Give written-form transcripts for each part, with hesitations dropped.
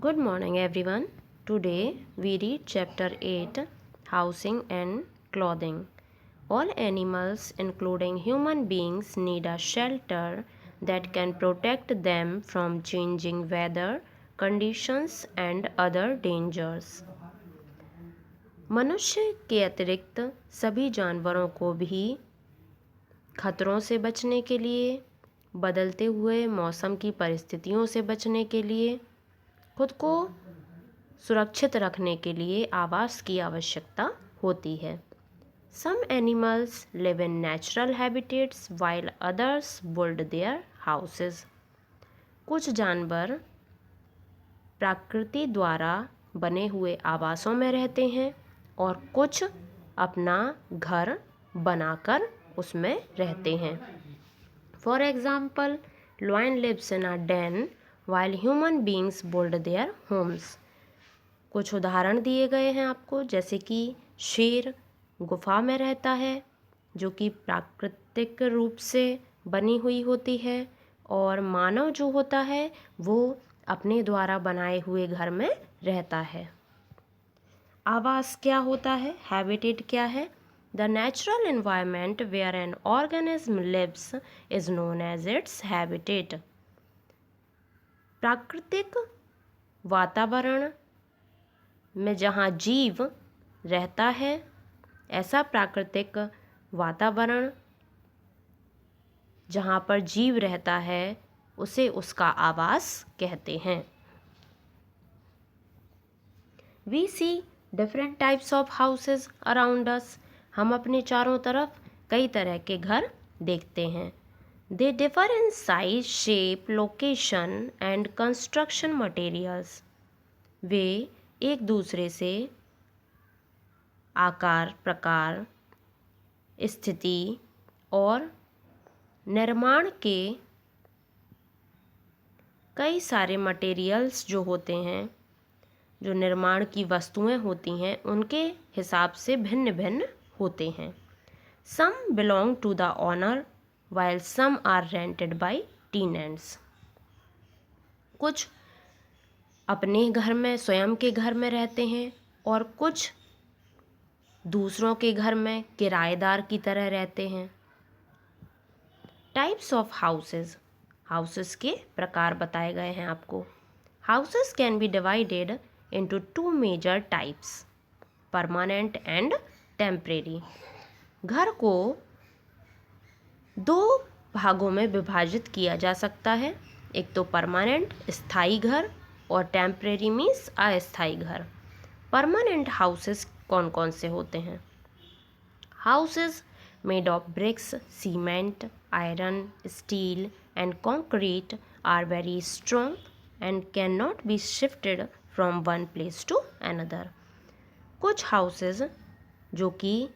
Good morning, everyone. Today we read Chapter 8 Housing and Clothing. All animals, including human beings, need a shelter that can protect them from changing weather conditions and other dangers. मनुष्य के अतिरिक्त सभी जानवरों को भी खतरों से बचने के लिए, बदलते हुए मौसम की परिस्थितियों से बचने के लिए, खुद को सुरक्षित रखने के लिए आवास की आवश्यकता होती है। Some animals live in natural habitats while others build their houses. कुछ जानवर प्रकृति द्वारा बने हुए आवासों में रहते हैं और कुछ अपना घर बनाकर उसमें रहते हैं। For example, lion lives in a den while human beings build their homes. कुछ उदाहरण दिए गए हैं आपको, जैसे कि शेर गुफा में रहता है जो कि प्राकृतिक रूप से बनी हुई होती है, और मानव जो होता है वो अपने द्वारा बनाए हुए घर में रहता है। आवास क्या होता है? हैबिटेट क्या है? The natural environment where an organism lives is known as its habitat. प्राकृतिक वातावरण में जहाँ जीव रहता है, ऐसा प्राकृतिक वातावरण जहाँ पर जीव रहता है उसे उसका आवास कहते हैं। We see different types of houses around us. हम अपने चारों तरफ कई तरह के घर देखते हैं। They differ in size, shape, location and construction materials. वे एक दूसरे से आकार, प्रकार, स्थिति और निर्माण के कई सारे मटेरियल्स जो होते हैं, जो निर्माण की वस्तुएं होती हैं, उनके हिसाब से भिन्न भिन्न होते हैं। Some belong to the owner while some are rented by tenants. कुछ अपने घर में, स्वयं के घर में रहते हैं और कुछ दूसरों के घर में किराएदार की तरह रहते हैं। Types of houses. Houses के प्रकार बताए गए हैं आपको। Houses can be divided into two major types, permanent and temporary. घर को दो भागों में विभाजित किया जा सकता है, एक तो परमानेंट स्थायी घर और टेम्परेरी मीन्स अस्थायी घर। परमानेंट हाउसेस कौन कौन से होते हैं? Houses made of bricks, cement, iron, steel and concrete are very strong and can not be shifted from one place to another. कुछ हाउसेस जो कि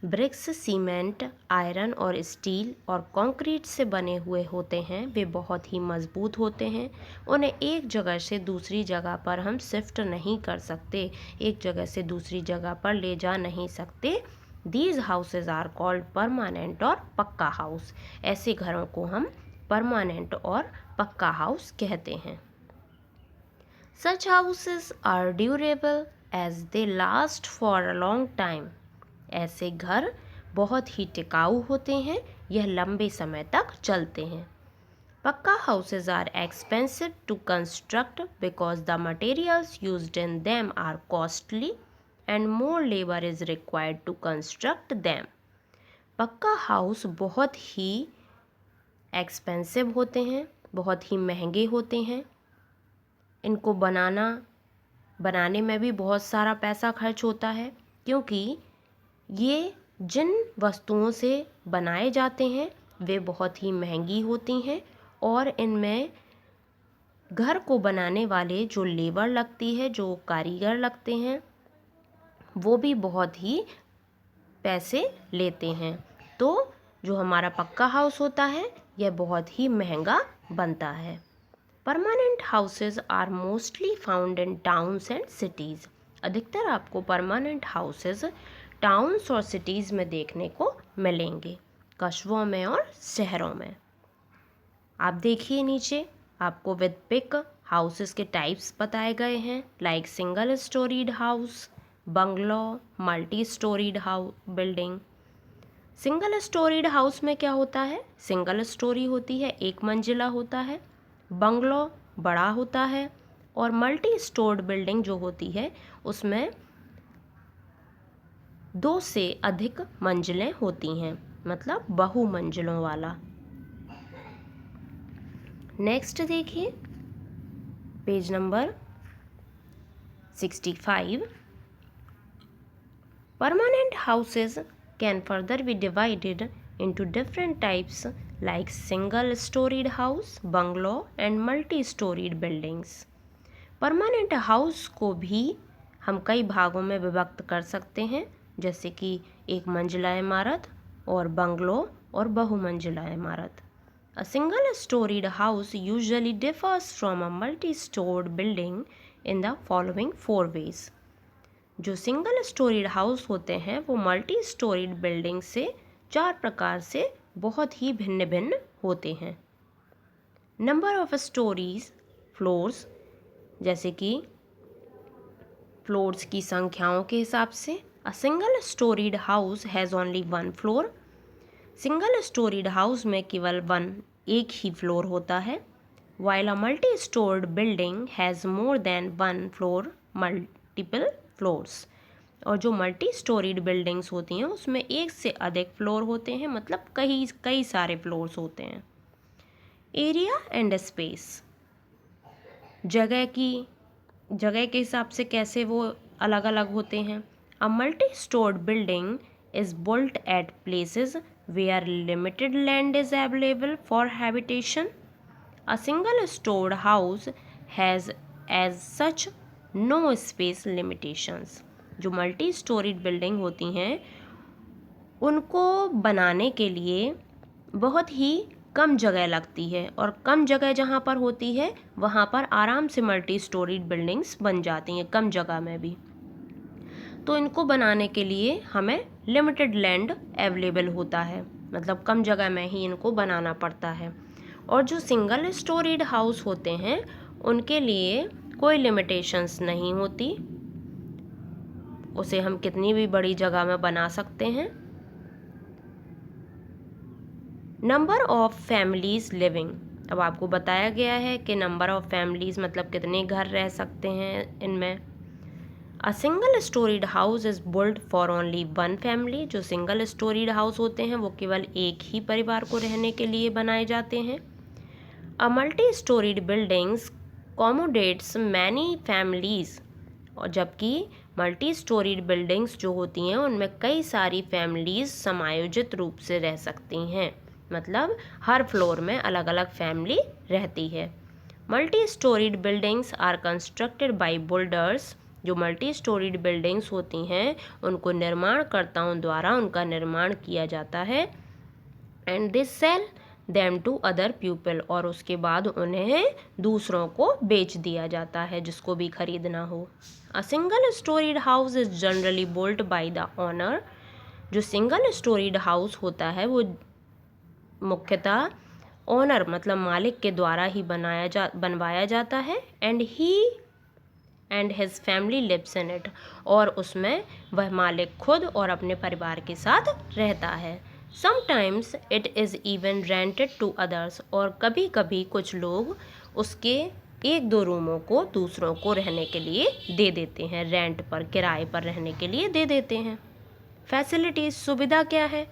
ब्रिक्स, सीमेंट, आयरन और स्टील और कंक्रीट से बने हुए होते हैं, वे बहुत ही मज़बूत होते हैं। उन्हें एक जगह से दूसरी जगह पर हम शिफ्ट नहीं कर सकते, एक जगह से दूसरी जगह पर ले जा नहीं सकते। These houses are called permanent और पक्का हाउस। ऐसे घरों को हम परमानेंट और पक्का हाउस कहते हैं। Such houses are durable as they last for a long time. ऐसे घर बहुत ही टिकाऊ होते हैं, यह लंबे समय तक चलते हैं। Pucca houses are expensive to construct because the materials used in them are costly and more labour is required to construct them. Pucca house बहुत ही एक्सपेंसिव होते हैं, बहुत ही महंगे होते हैं। इनको बनाने में भी बहुत सारा पैसा खर्च होता है, क्योंकि ये जिन वस्तुओं से बनाए जाते हैं वे बहुत ही महंगी होती हैं और इनमें घर को बनाने वाले जो लेबर लगती है, जो कारीगर लगते हैं, वो भी बहुत ही पैसे लेते हैं। तो जो हमारा पक्का हाउस होता है यह बहुत ही महंगा बनता है। Permanent houses are mostly found in towns and cities. अधिकतर आपको परमानेंट हाउसेज टाउन्स और सिटीज़ में देखने को मिलेंगे, कस्बों में और शहरों में। आप देखिए नीचे आपको विद पिक हाउसेस के टाइप्स बताए गए हैं, like single storeyed house, bungalow, multi storeyed house building. Single storeyed house में क्या होता है, सिंगल स्टोरी होती है, एक मंजिला होता है। बंगलो बड़ा होता है और मल्टी स्टोर्ड बिल्डिंग जो होती है उसमें 2 से अधिक मंजिलें होती हैं, मतलब बहु मंजिलों वाला। नेक्स्ट देखिए page number 65। Permanent houses can further be divided into different types like single-storied house, bungalow and multi-storied buildings. Permanent house को भी हम कई भागों में विभक्त कर सकते हैं, जैसे कि एक मंजिला इमारत और बंगलो और बहुमंजिला इमारत। A single-storied house usually differs from a multi-stored building in the following 4 ways. जो सिंगल स्टोरीड हाउस होते हैं वो मल्टी स्टोरीड बिल्डिंग से 4 प्रकार से बहुत ही भिन्न भिन्न होते हैं। नंबर ऑफ स्टोरीज, फ्लोर्स, जैसे कि फ्लोर्स की संख्याओं के हिसाब से। A single storeyed house has only 1 floor. Single storeyed house में केवल एक ही फ्लोर होता है। While a multi storeyed building has more than 1 floor, multiple floors. और जो मल्टी स्टोरीड बिल्डिंग्स होती हैं उसमें एक से अधिक फ्लोर होते हैं, मतलब कई सारे फ्लोर्स होते हैं। एरिया एंड स्पेस, जगह के हिसाब से कैसे वो अलग अलग होते हैं। A multi storeyed building is built at places where limited land is available for habitation. A single storeyed house has as such no space limitations. जो मल्टी स्टोरीड बिल्डिंग होती हैं उनको बनाने के लिए बहुत ही कम जगह लगती है, और कम जगह जहाँ पर होती है वहाँ पर आराम से मल्टी स्टोरीड बिल्डिंग्स बन जाती हैं, कम जगह में भी। तो इनको बनाने के लिए हमें लिमिटेड लैंड अवेलेबल होता है, मतलब कम जगह में ही इनको बनाना पड़ता है। और जो सिंगल स्टोरीड हाउस होते हैं उनके लिए कोई लिमिटेशंस नहीं होती, उसे हम कितनी भी बड़ी जगह में बना सकते हैं। नंबर ऑफ फैमिलीज लिविंग, अब आपको बताया गया है कि नंबर ऑफ फैमिलीज मतलब कितने घर रह सकते हैं इनमें। A single storeyed house is built for only 1 family. जो सिंगल स्टोरीड हाउस होते हैं वो केवल एक ही परिवार को रहने के लिए बनाए जाते हैं। A multi storeyed buildings accommodates many families, और जबकि मल्टी स्टोरीड बिल्डिंग्स जो होती हैं उनमें कई सारी फैमिलीज समायोजित रूप से रह सकती हैं, मतलब हर फ्लोर में अलग अलग फैमिली रहती है। Multi storeyed buildings are constructed by builders. जो मल्टी स्टोरीड बिल्डिंग्स होती हैं उनको निर्माणकर्ताओं द्वारा उनका निर्माण किया जाता है। And they sell them to other people, और उसके बाद उन्हें दूसरों को बेच दिया जाता है जिसको भी खरीदना हो। A single storeyed house is generally built by the owner. जो सिंगल स्टोरीड हाउस होता है वो मुख्यतः ओनर मतलब मालिक के द्वारा ही बनवाया जाता है। And his family lives in it, और उसमें वह मालिक खुद और अपने परिवार के साथ रहता है। Sometimes it is even rented to others, और कभी कभी कुछ लोग उसके 1-2 रूमों को दूसरों को रहने के लिए दे देते हैं, रेंट पर, किराए पर रहने के लिए दे देते हैं। फैसिलिटीज़, सुविधा क्या है।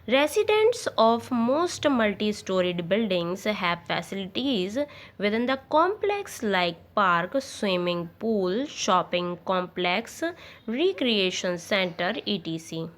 Residents of most multi-storied buildings have facilities within the complex like park, swimming pool, shopping complex, recreation center, etc.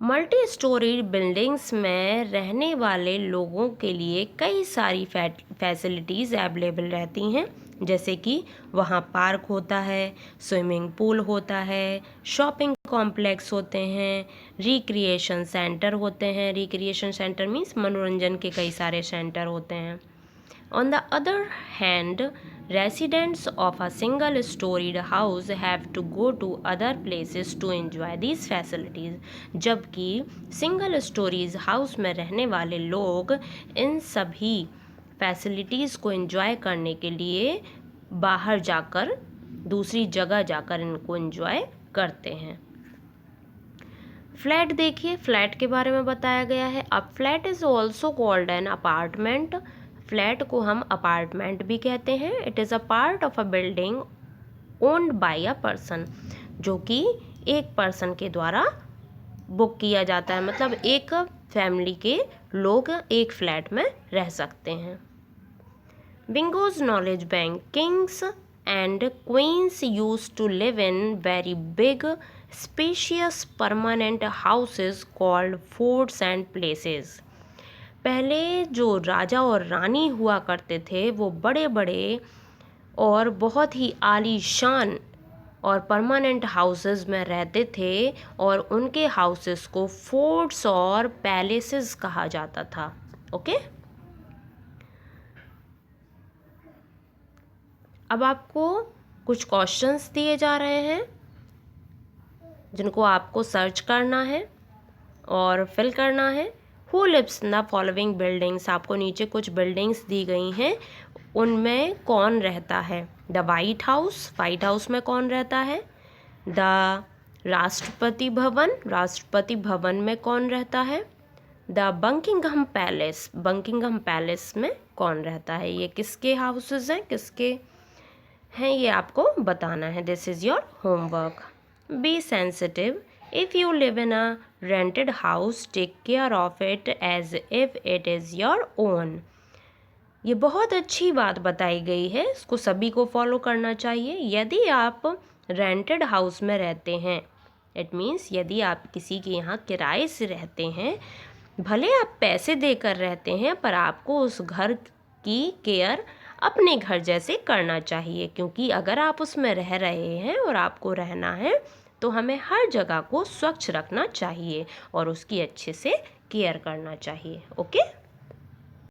Multi storeyed buildings में रहने वाले लोगों के लिए कई सारी फैसिलिटीज़ अवेलेबल रहती हैं, जैसे कि वहाँ पार्क होता है, स्विमिंग पूल होता है, शॉपिंग कॉम्प्लेक्स होते हैं, रिक्रिएशन सेंटर होते हैं। रिक्रिएशन सेंटर मीन्स मनोरंजन के कई सारे सेंटर होते हैं। On the other hand, residents of a single storied house have to go to other places to enjoy these facilities. जबकि सिंगल स्टोरीज हाउस में रहने वाले लोग इन सभी फैसिलिटीज़ को एंजॉय करने के लिए बाहर जाकर, दूसरी जगह जाकर इनको एंजॉय करते हैं। फ्लैट देखिए, फ्लैट के बारे में बताया गया है। अब flat is also called an apartment. Flat को हम अपार्टमेंट भी कहते हैं। It is a part of a building owned by a person, जो कि एक पर्सन के द्वारा बुक किया जाता है, मतलब एक फैमिली के लोग एक फ्लैट में रह सकते हैं। Bingo's knowledge bank, kings and queens used to live in very big, spacious, permanent houses called forts and places. पहले जो राजा और रानी हुआ करते थे वो बड़े बड़े और बहुत ही आलीशान और परमानेंट हाउसेस में रहते थे, और उनके हाउसेस को फोर्ट्स और पैलेसेस कहा जाता था। ओके, अब आपको कुछ क्वेश्चंस दिए जा रहे हैं जिनको आपको सर्च करना है और फिल करना है। Who lives in the following buildings, आपको नीचे कुछ बिल्डिंग्स दी गई हैं, उनमें कौन रहता है। The white house, white house में कौन रहता है। द राष्ट्रपति भवन, राष्ट्रपति भवन में कौन रहता है। The Buckingham palace, Buckingham palace में कौन रहता है। ये किसके हाउसेस हैं, किसके हैं, ये आपको बताना है। This is your homework. Be sensitive, if you live in a rented house take care of it as if it is your own. ये बहुत अच्छी बात बताई गई है, इसको सभी को फॉलो करना चाहिए। यदि आप रेंटेड हाउस में रहते हैं, इट मीन्स यदि आप किसी के यहाँ किराए से रहते हैं, भले आप पैसे देकर रहते हैं, पर आपको उस घर की केयर अपने घर जैसे करना चाहिए, क्योंकि अगर आप उसमें रह रहे हैं और आपको रहना है तो हमें हर जगह को स्वच्छ रखना चाहिए और उसकी अच्छे से केयर करना चाहिए। ओके।